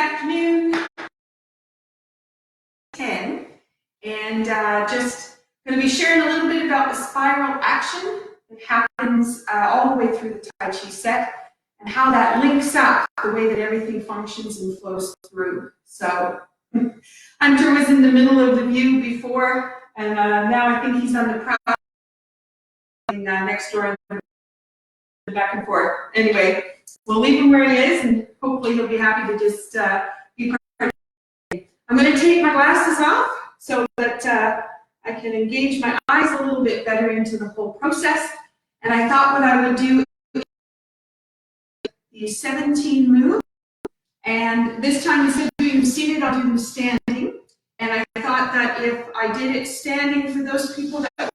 afternoon. 10, and just going to be sharing a little bit about the spiral action that happens all the way through the Tai Chi set and how that links up the way that everything functions and flows through. So Hunter was in the middle of the view before, and now I think he's on the prow next door, back and forth. Anyway, we'll leave him where he is, and hopefully he'll be happy to just be part of it. I'm going to take my glasses off so that I can engage my eyes a little bit better into the whole process. And I thought what I would do is these 17 moves, and this time instead of doing them seated, I'll do them standing. And I thought that if I did it standing for those people that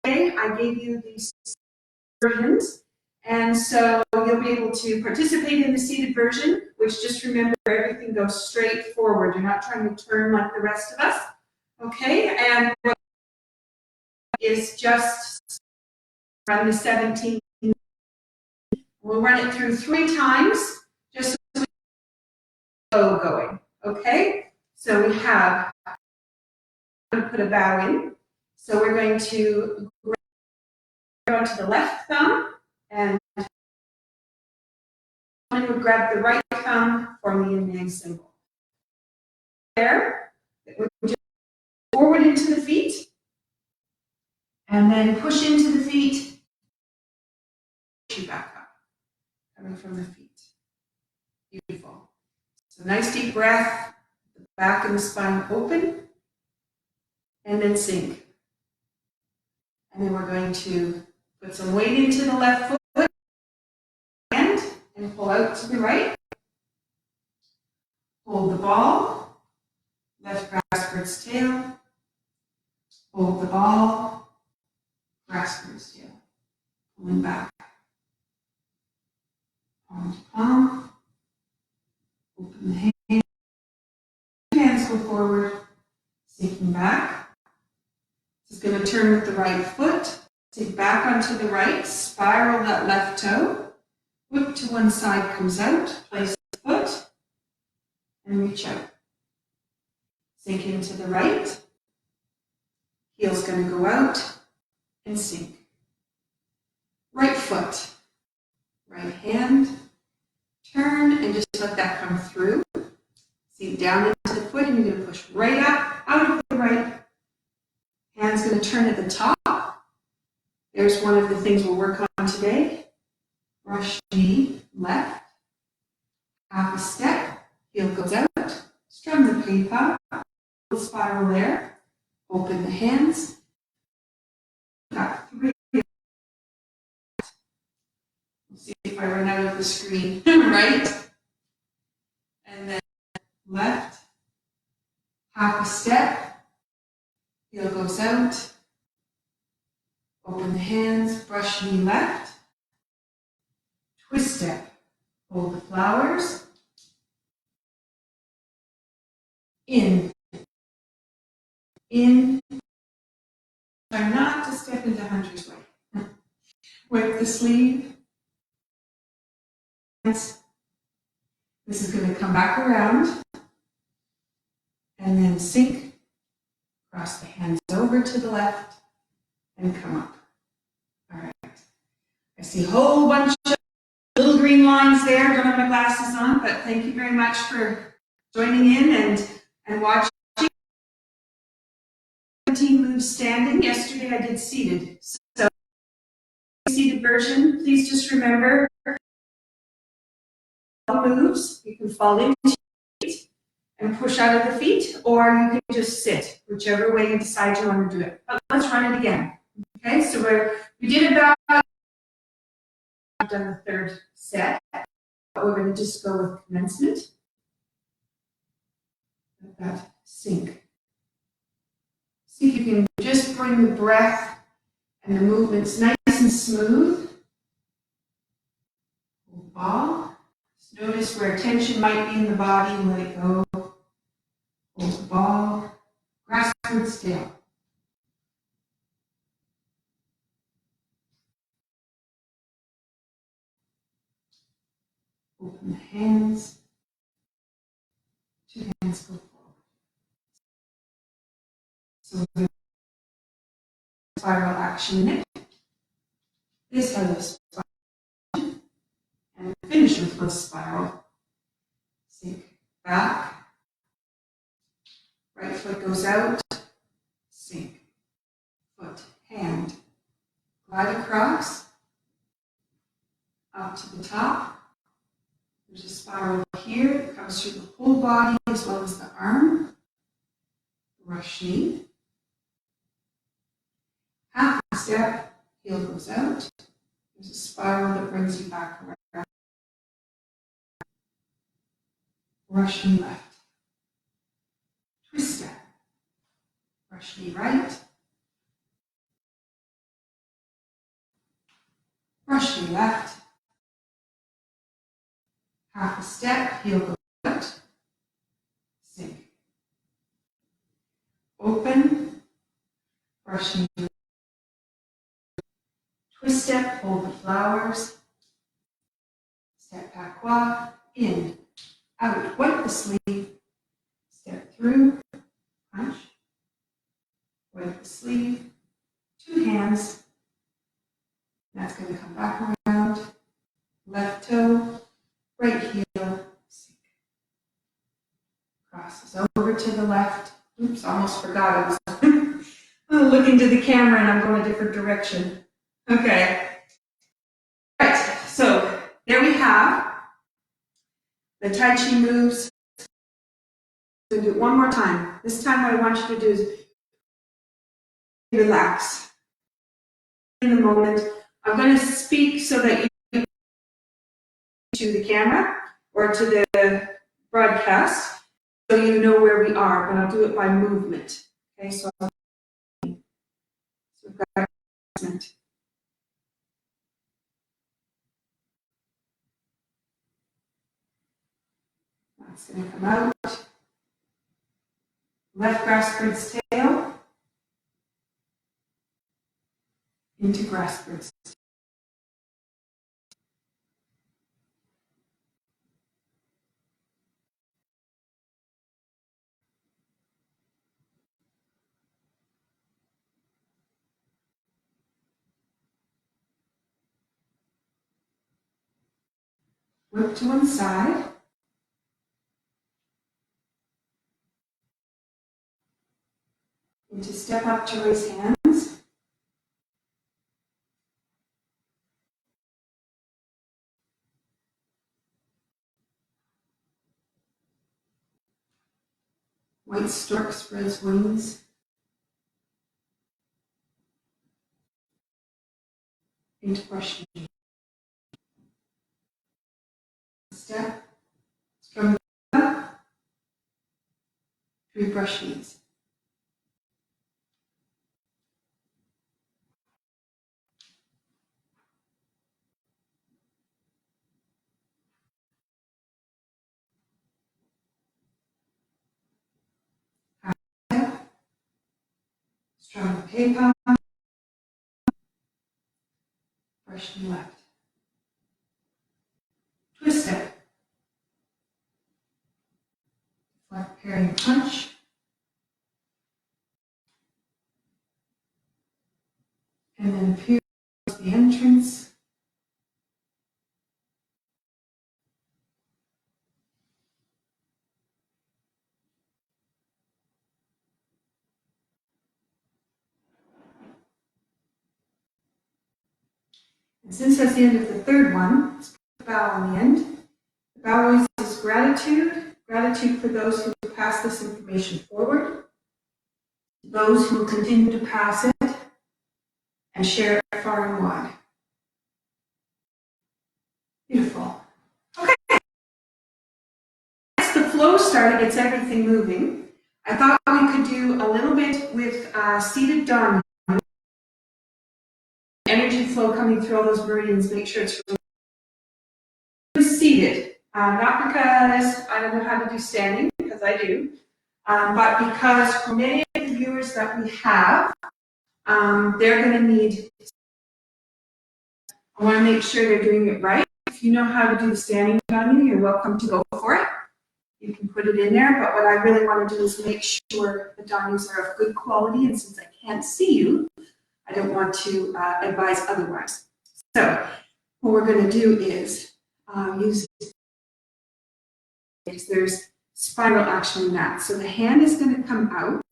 I gave you these versions. And so you'll be able to participate in the seated version, which just remember everything goes straight forward. You're not trying to turn like the rest of us. Okay, and what is just run the 17. We'll run it through 3 times, just so we get going. Okay, so we have, I'm going to put a bow in. So we're going to go to the left thumb, and I would grab the right thumb for me in the symbol. There, we just forward into the feet, and then push into the feet, push you back up, coming from the feet. Beautiful. So nice deep breath, the back and the spine open, and then sink. And then we're going to put some weight into the left foot, and pull out to the right. Hold the ball, left grasp for its tail. Hold the ball, grasp for its tail. Pulling back. Palm to palm. Open the hands. Hands go forward, sinking back. This is going to turn with the right foot. Take back onto the right, spiral that left toe. Whip to one side, comes out. Place the foot, and reach out. Sink into the right. Heel's going to go out and sink. Right foot, right hand, turn, and just let that come through. Sink down into the foot, and you're going to push right up, out of the right. Hand's going to turn at the top. There's one of the things we'll work on today. Brush knee left. Half a step, heel goes out. Strum the paper. Spiral there. Open the hands. Got 3. We'll see if I run out of the screen. Right. And then left. Half a step. Heel goes out. Open the hands. Brush knee left. Twist step. Hold the flowers. In. In. Try not to step into Hunter's way. Wipe the sleeve. This is going to come back around. And then sink. Cross the hands over to the left. And come up. All right. I see a whole bunch of little green lines there. Don't have my glasses on, but thank you very much for joining in and watching. 17 moves standing. Yesterday I did seated. So seated version, please just remember moves. You can fall into your feet and push out of the feet, or you can just sit, whichever way you decide you want to do it. But let's run it again. Okay, so we did about, I've done the 3rd set, but we're going to just go with commencement. Let that sink. See if you can just bring the breath and the movements nice and smooth. Hold the ball. Just notice where tension might be in the body and let it go. Hold the ball. Grasp for its tail. Open the hands. So there's spiral action in it. This has a spiral, and finish with a spiral. Sink back. Right foot goes out. Sink. Foot, hand. Glide across. Up to the top. There's a spiral here that comes through the whole body as well as the arm. Rush knee. Half a step, heel goes out. There's a spiral that brings you back around. Rush knee left. Twist step. Rush knee right. Rush knee left. Half a step, heel goes out. Sink. Open. Rush knee. Twist step, hold the flowers. Step back, walk. In. Out. Wipe the sleeve. Step through. Punch. Wipe the sleeve. Two hands. That's going to come back around. Left toe. Right heel. Sink. Crosses over to the left. Oops, almost forgot. I'm looking to the camera and I'm going a different direction. Okay. Right, so there we have the Tai Chi moves. So do it one more time. This time what I want you to do is relax. In the moment, I'm going to speak so that you to the camera or to the broadcast so you know where we are, but I'll do it by movement. Okay, so we've got movement. That's going to come out. Left grass bird's tail into grass bird's tail. Whip to one side. And to step up to raise hands. White Stork Spreads Wings. Into brush knee. Step. From the up. 3 brush knees. Step. Strong paper. Brush knee left. Twist step. Flat parrying punch. And then pierce the entrance. And since that's the end of the third one, let's put the bow on the end. The bow always is gratitude. Gratitude for those who pass this information forward. Those who will continue to pass it and share it far and wide. Beautiful. Okay. Once the flow started, gets everything moving. I thought we could do a little bit with seated dharma. Energy flow coming through all those meridians, make sure it's really seated. Not because I don't know how to do standing, because I do, but because for many of the viewers that we have, they're going to need, I want to make sure they're doing it right. If you know how to do the standing dharma, you're welcome to go for it. you can put it in there, but what I really want to do is make sure the donies are of good quality, and since I can't see you, I don't want to advise otherwise. So what we're going to do is use, because there's spiral action in that. So the hand is going to come out,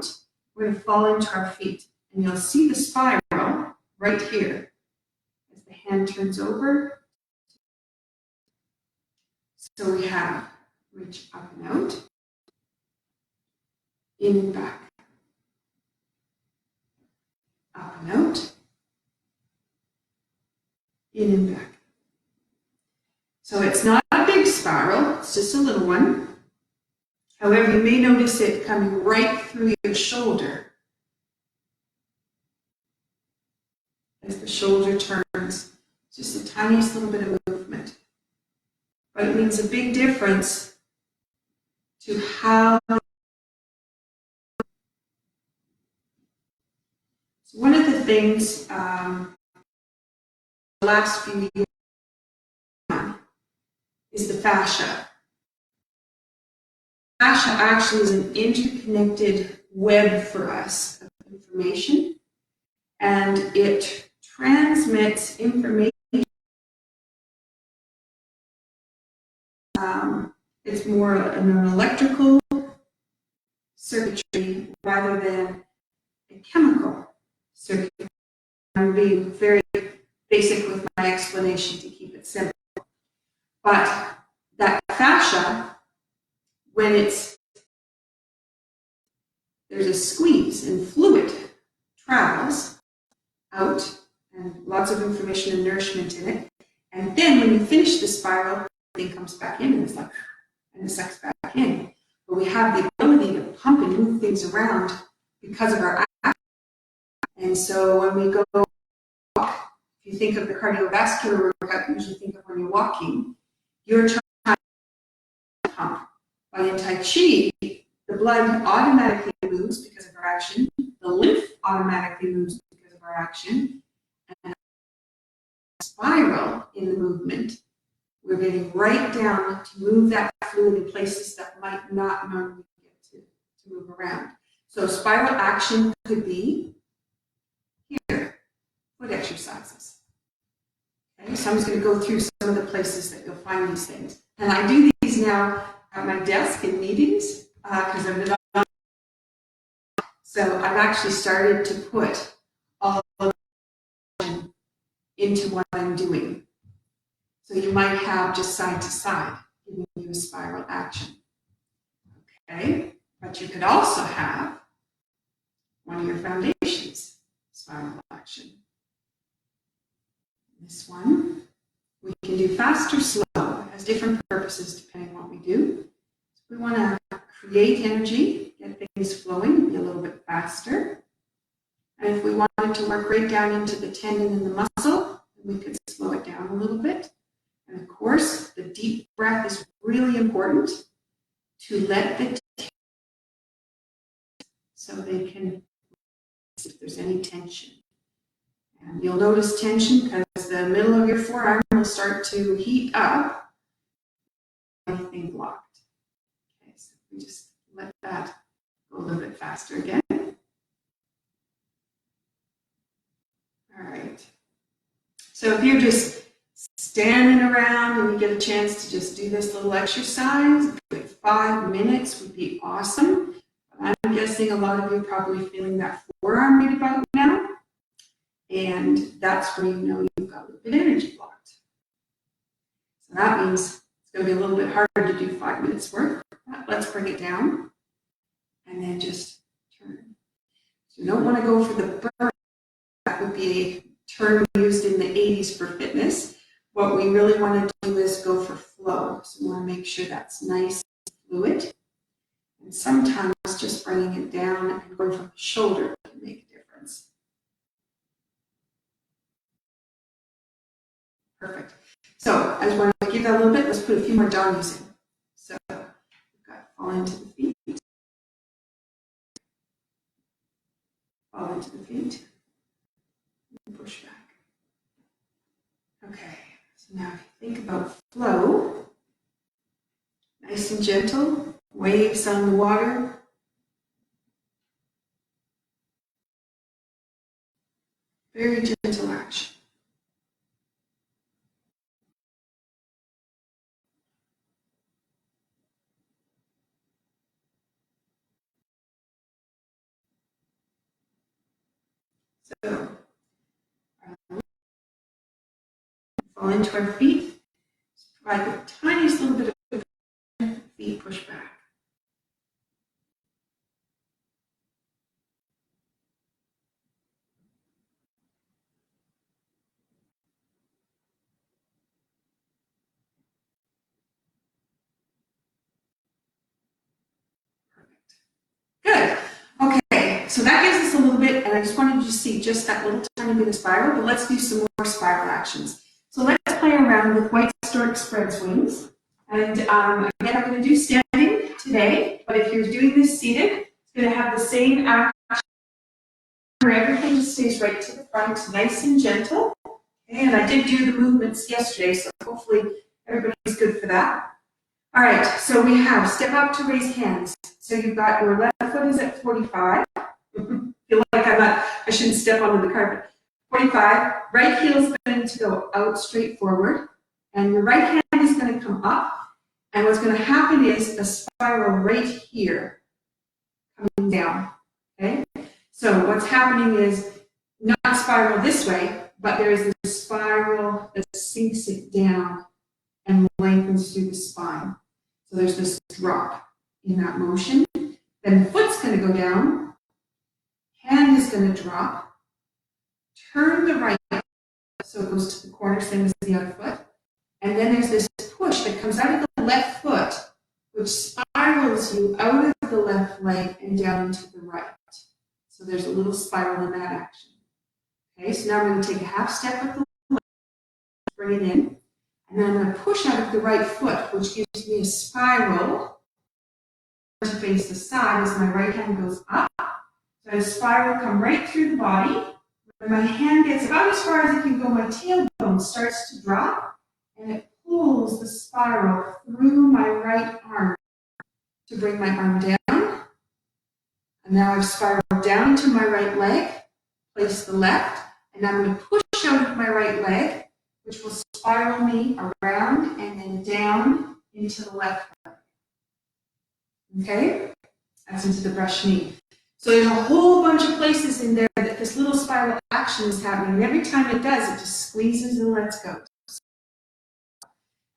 we're going to fall into our feet, and you'll see the spiral right here as the hand turns over. So we have reach up and out, in and back, up and out, in and back. So it's not a big spiral, it's just a little one. However, you may notice it coming right through your shoulder as the shoulder turns. Just the tiniest little bit of movement. But it means a big difference to how. So one of the things the last few years is the fascia. Fascia actually is an interconnected web for us of information, and it transmits information. It's more an electrical circuitry rather than a chemical circuitry. I'm being very basic with my explanation to keep it simple. But that fascia, when there's a squeeze and fluid travels out and lots of information and nourishment in it. And then when you finish the spiral, everything comes back in and it's like, and it sucks back in. But we have the ability to pump and move things around because of our action. And so when we go walk, if you think of the cardiovascular workout, you usually think of when you're walking, you're trying to pump. But in Tai Chi, the blood automatically moves because of our action. The lymph automatically moves because of our action. And spiral in the movement, we're getting right down to move that fluid in places that might not normally get to move around. So spiral action could be here, foot exercises. Okay, so I'm just going to go through some of the places that you'll find these things. And I do these now at my desk in meetings because I've been on. So I've actually started to put all of them into what I'm doing. So you might have just side to side, giving you a spiral action. Okay, but you could also have one of your foundations, spiral action. This one, we can do fast or slow. It has different purposes depending on what we do. So we want to create energy, get things flowing, be a little bit faster. And if we wanted to work right down into the tendon and the muscle, we could slow it down a little bit. And of course, the deep breath is really important to let the so they can, if there's any tension. And you'll notice tension because the middle of your forearm will start to heat up. Anything blocked. Okay, so we just let that go a little bit faster again. All right. So if you're just standing around and you get a chance to just do this little exercise, 5 minutes would be awesome. But I'm guessing a lot of you are probably feeling that forearm right about now. And that's where you know you've got a little bit of energy blocked. So that means it's going to be a little bit harder to do 5 minutes work. Let's bring it down and then just turn. So you don't want to go for the burn. That would be a term used in the 80s for fitness. What we really want to do is go for flow. So we want to make sure that's nice and fluid. And sometimes just bringing it down and going from the shoulder can make a difference. Perfect. So I just want to give that a little bit. Let's put a few more doggies in. So we've got fall into the feet. Fall into the feet. And push back. Okay. So now if you think about flow, nice and gentle, Waves on the water. Very gentle action. So, fall into our feet. Provide the tiniest little bit of feet push back. Good. Okay, so that gives us a little bit, and I just wanted you to see just that little tiny bit of spiral, but let's do some more spiral actions. So let's play around with White Stork Spreads Wings. And again, I'm going to do standing today, but if you're doing this seated, it's going to have the same action where everything just stays right to the front, nice and gentle. Okay, and I did do the movements yesterday, so hopefully everybody's good for that. All right, so we have step up to raise hands. So you've got your left foot is at 45. Feel like I shouldn't step onto the carpet. 45, right heel is going to go out straight forward, and your right hand is going to come up, and what's going to happen is a spiral right here, coming down, okay? So what's happening is not spiral this way, but there is this spiral that sinks it down and lengthens through the spine. So there's this drop in that motion. Then the foot's going to go down, hand is going to drop, turn the right, so it goes to the corner, same as the other foot. And then there's this push that comes out of the left foot, which spirals you out of the left leg and down into the right. So there's a little spiral in that action. Okay, so now I'm going to take a half step with the left, bring it in, and then I'm going to push out of the right foot, which gives me a spiral to face the side as my right hand goes up. So I spiral, come right through the body. When my hand gets about as far as it can go, my tailbone starts to drop, and it pulls the spiral through my right arm to bring my arm down. And now I've spiraled down into my right leg, place the left, and I'm going to push out of my right leg, which will spiral me around and then down into the left leg. Okay? That's into the brush knee. So there's a whole bunch of places in there that this little spiral action is happening. And every time it does, it just squeezes and lets go.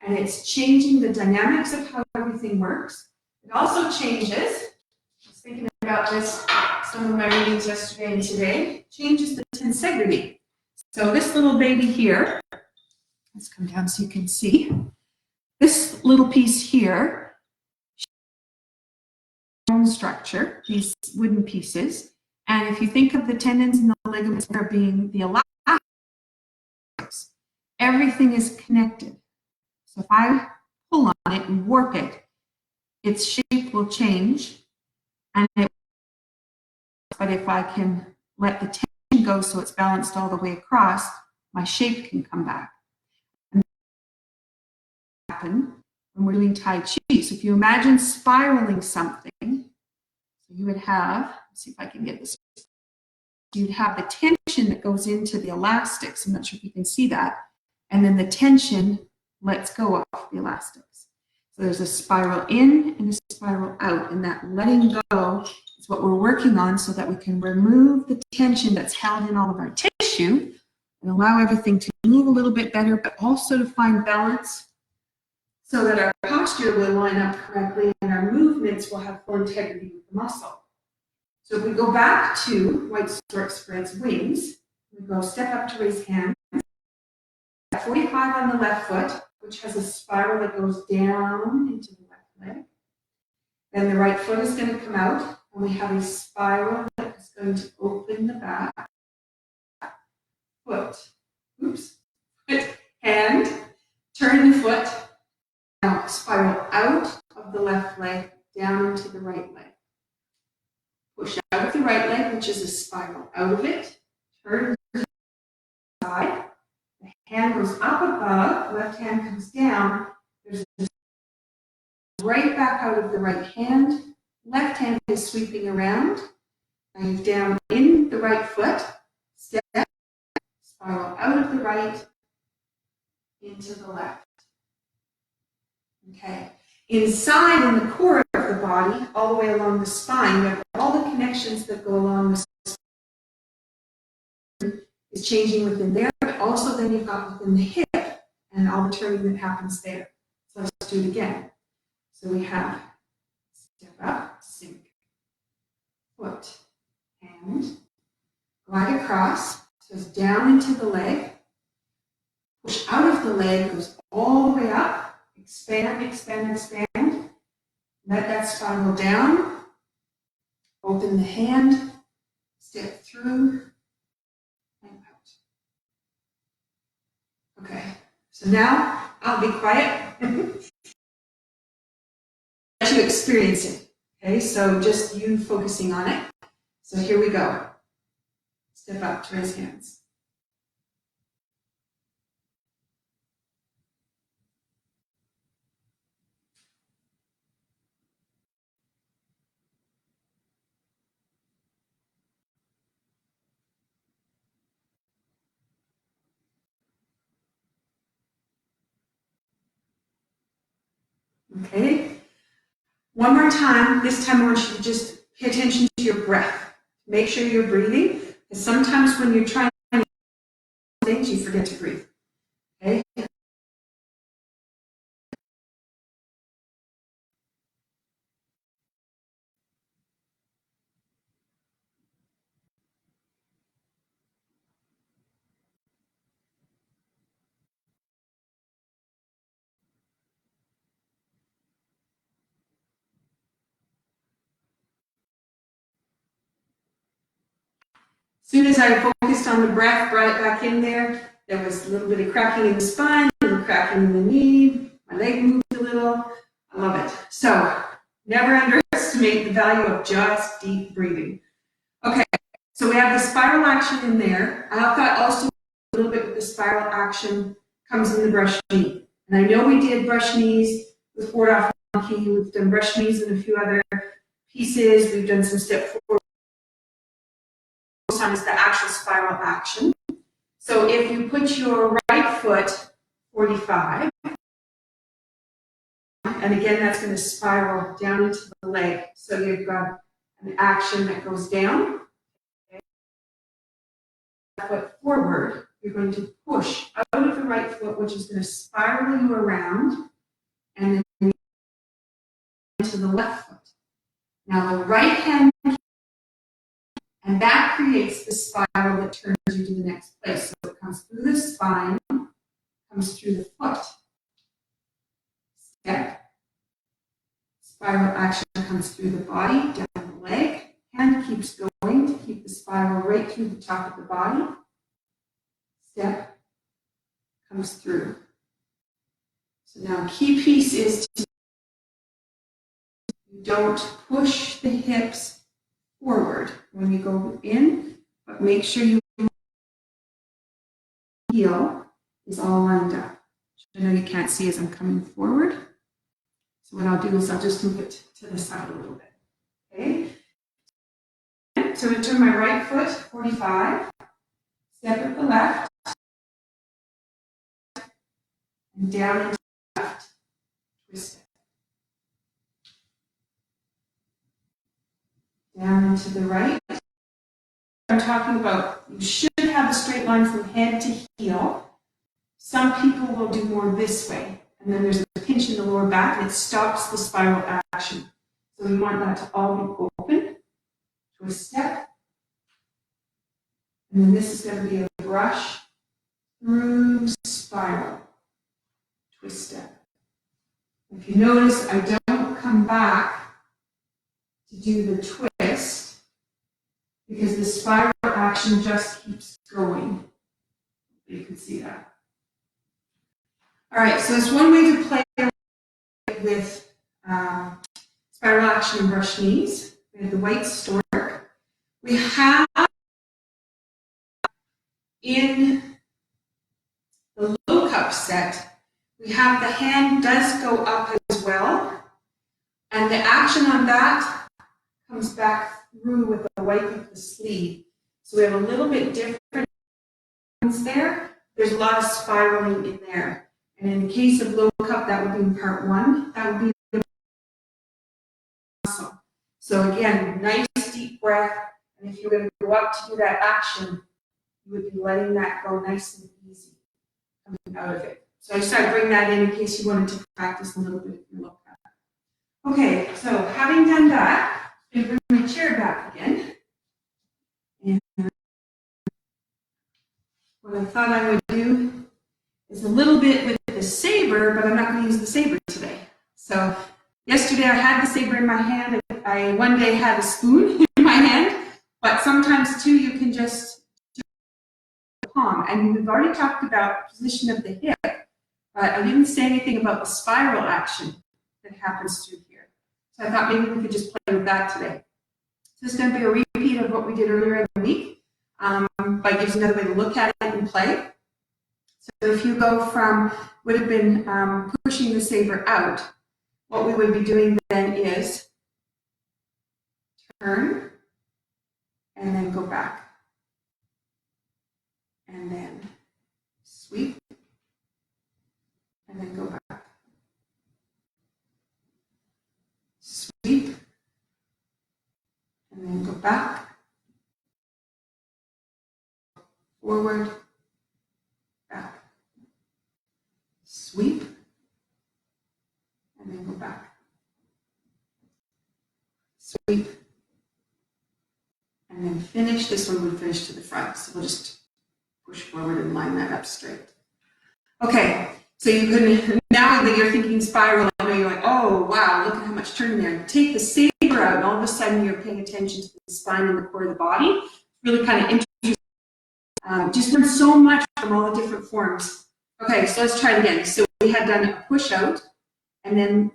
And it's changing the dynamics of how everything works. It also changes, I was thinking about this, some of my readings yesterday and today, changes the tensegrity. So this little baby here, let's come down so you can see. This little piece here, structure, these wooden pieces, and if you think of the tendons and the ligaments there being the elastics, everything is connected. So if I pull on it and warp it, its shape will change, but if I can let the tension go so it's balanced all the way across, my shape can come back. And that happen when we're doing Tai Chi. So if you imagine spiraling something, you would have, let's see if I can get this, you'd have the tension that goes into the elastics. I'm not sure if you can see that. And then the tension lets go of the elastics. So there's a spiral in and a spiral out, and that letting go is what we're working on so that we can remove the tension that's held in all of our tissue and allow everything to move a little bit better, but also to find balance so that our posture will line up correctly and our movements will have full integrity with the muscle. So if we go back to White Stork Spreads Wings, we go step up to raise hands, 45 on the left foot, which has a spiral that goes down into the left leg. Then the right foot is going to come out, and we have a spiral that is going to open the back foot. Oops. Hand, turn the foot. Now spiral out of the left leg, down into the right leg. Push out of the right leg, which is a spiral out of it. Turn to the side. The hand goes up above, left hand comes down. There's a right back out of the right hand. Left hand is sweeping around. And down in the right foot. Step, spiral out of the right into the left. Okay. Inside in the core of the body, all the way along the spine, you have all the connections that go along the spine is changing within there, but also then you've got within the hip and all the turning that happens there. So let's do it again. So we have step up, sink, foot, hand, glide across, so it's down into the leg, push out of the leg, goes all the way up, expand, expand, expand, let that spiral down, open the hand, step through, and out. Okay, so now I'll be quiet. Let you experience it. Okay, so just you focusing on it. So here we go. Step up to raise hands. Okay, one more time. This time I want you to just pay attention to your breath. Make sure you're breathing, because sometimes when you're trying to do things, you forget to breathe. Okay? As soon as I focused on the breath, brought it back in there, there was a little bit of cracking in the spine, a little cracking in the knee, my leg moved a little. I love it. So never underestimate the value of just deep breathing. Okay, so we have the spiral action in there. I thought also a little bit with the spiral action comes in the brush knee. And I know we did brush knees with forward off monkey. We've done brush knees in a few other pieces. We've done some step forward. Most times the actual spiral action. So if you put your right foot 45, and again that's going to spiral down into the leg. So you've got an action that goes down. Okay. Foot forward, you're going to push out of the right foot, which is going to spiral you around, and then into the left foot. Now the right hand, and that creates the spiral that turns you to the next place. So it comes through the spine, comes through the foot. Step. Spiral action comes through the body, down the leg. Hand keeps going to keep the spiral right through the top of the body. Step. Comes through. So now key piece is to don't push the hips forward when you go in, but make sure your heel is all lined up. I know you can't see as I'm coming forward. So what I'll do is I'll just move it to the side a little bit. Okay? So I turn my right foot 45, step with the left, and down into the left, twist it. Down into the right. I'm talking about you should have a straight line from head to heel. Some people will do more this way, and then there's a pinch in the lower back and it stops the spiral action. So we want that to all be open, twist step, and then this is going to be a brush through spiral, twist step. If you notice, I don't come back to do the twist because the spiral action just keeps going. You can see that. All right, so it's one way to play with spiral action and brush knees. We have the White Stork. We have in the low cup set, we have the hand does go up as well. And the action on that comes back through with the wipe of the sleeve. So we have a little bit different there. There's a lot of spiraling in there. And in the case of low cup, that would be in part 1. That would be the muscle. So again, nice deep breath. And if you're going to go up to do that action, you would be letting that go nice and easy coming out of it. So I just thought I'd bring that in case you wanted to practice a little bit of your low cup. Okay, so having done that, I'm going to bring my chair back again. And what I thought I would do is a little bit with the saber, but I'm not going to use the saber today. So yesterday I had the saber in my hand. I one day had a spoon in my hand, but sometimes too you can just do the palm. And we've already talked about position of the hip, but I didn't say anything about the spiral action that happens through here. So I thought maybe we could just play with that today. So this is going to be a repeat of what we did earlier in the week, but it gives you another way to look at it and play. So if you go from, would have been pushing the saber out, what we would be doing then is turn and then go back. And then sweep and then go back. Sweep and then go back. Forward, back. Sweep and then go back. Sweep and then finish. This one would finish to the front, so we'll just push forward and line that up straight. Okay, so you can, now that you're thinking spiral, I know you're like, oh wow, look at how much turning there. Take the saber out and all of a sudden you're paying attention to the spine and the core of the body. It's really kind of interesting. Just learn so much from all the different forms. Okay, so let's try it again. So we had done a push out, and then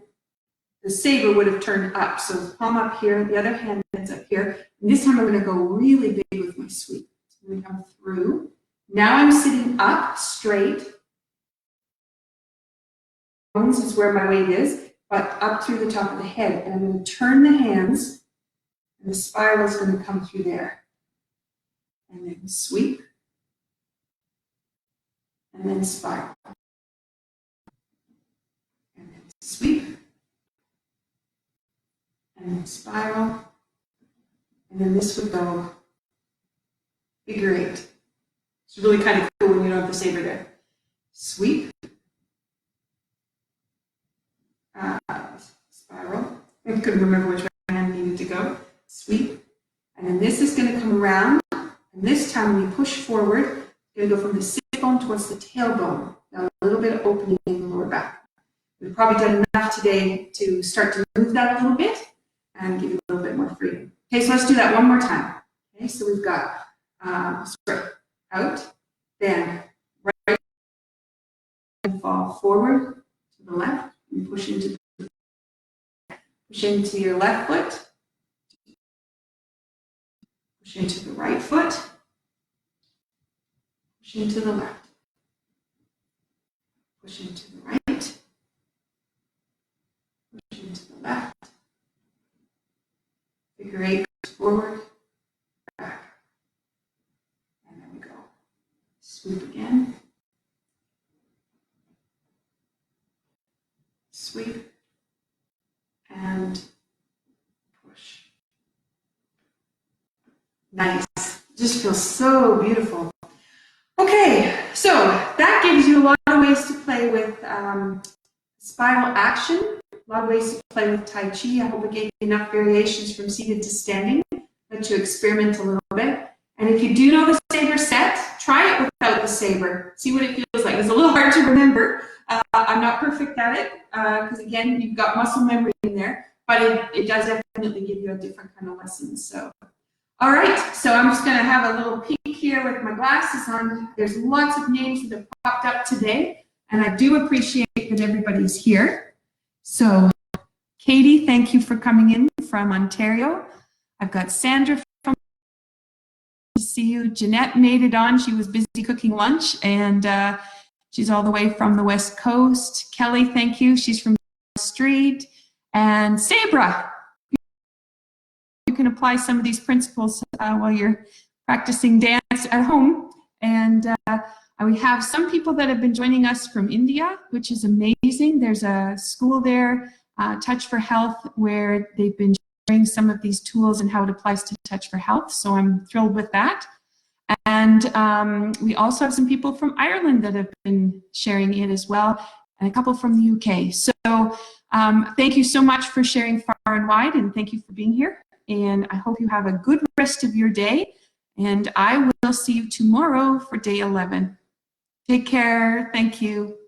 the saber would have turned up. So palm up here, the other hand ends up here. And this time I'm going to go really big with my sweep. So I'm going to come through. Now I'm sitting up straight. Bones is where my weight is, but up through the top of the head. And I'm going to turn the hands, and the spiral is going to come through there. And then sweep. And then spiral. And then sweep. And then spiral. And then this would go figure 8. It's really kind of cool when you don't have the saber there. Sweep. Spiral. I couldn't remember which way my hand needed to go. Sweep. And then this is going to come around. And this time when we push forward, it's going to go from the sit bone towards the tailbone. Now a little bit of opening in the lower back. We've probably done enough today to start to move that a little bit and give you a little bit more freedom. Okay, so let's do that one more time. Okay, so we've got straight out, then right, and fall forward to the left, and push into your left foot, push into the right foot, push into the left, push into the right, push into the left, figure 8 forward, back, and then we go. Sweep again, sweep, and push. Nice. Just feels so beautiful. Okay, so that gives you a lot of ways to play with spiral action, a lot of ways to play with Tai Chi. I hope it gave you enough variations from seated to standing, let you experiment a little bit. And if you do know the saber set, try it without the saber. See what it feels like. It's a little hard to remember. I'm not perfect at it, because again, you've got muscle memory in there, but it does definitely give you a different kind of lesson. So, all right, so I'm just going to have a little peek here with my glasses on. There's lots of names that have popped up today, and I do appreciate that everybody's here. So, Katie, thank you for coming in from Ontario. I've got Sandra from to see you. Jeanette made it on. She was busy cooking lunch, and she's all the way from the West Coast. Kelly, thank you. She's from the street. And Sabra, you can apply some of these principles while you're practicing dance at home. And we have some people that have been joining us from India, which is amazing. There's a school there, Touch for Health, where they've been sharing some of these tools and how it applies to Touch for Health. So I'm thrilled with that. And we also have some people from Ireland that have been sharing it as well, and a couple from the UK. So thank you so much for sharing far and wide, and thank you for being here. And I hope you have a good rest of your day. And I will see you tomorrow for day 11. Take care. Thank you.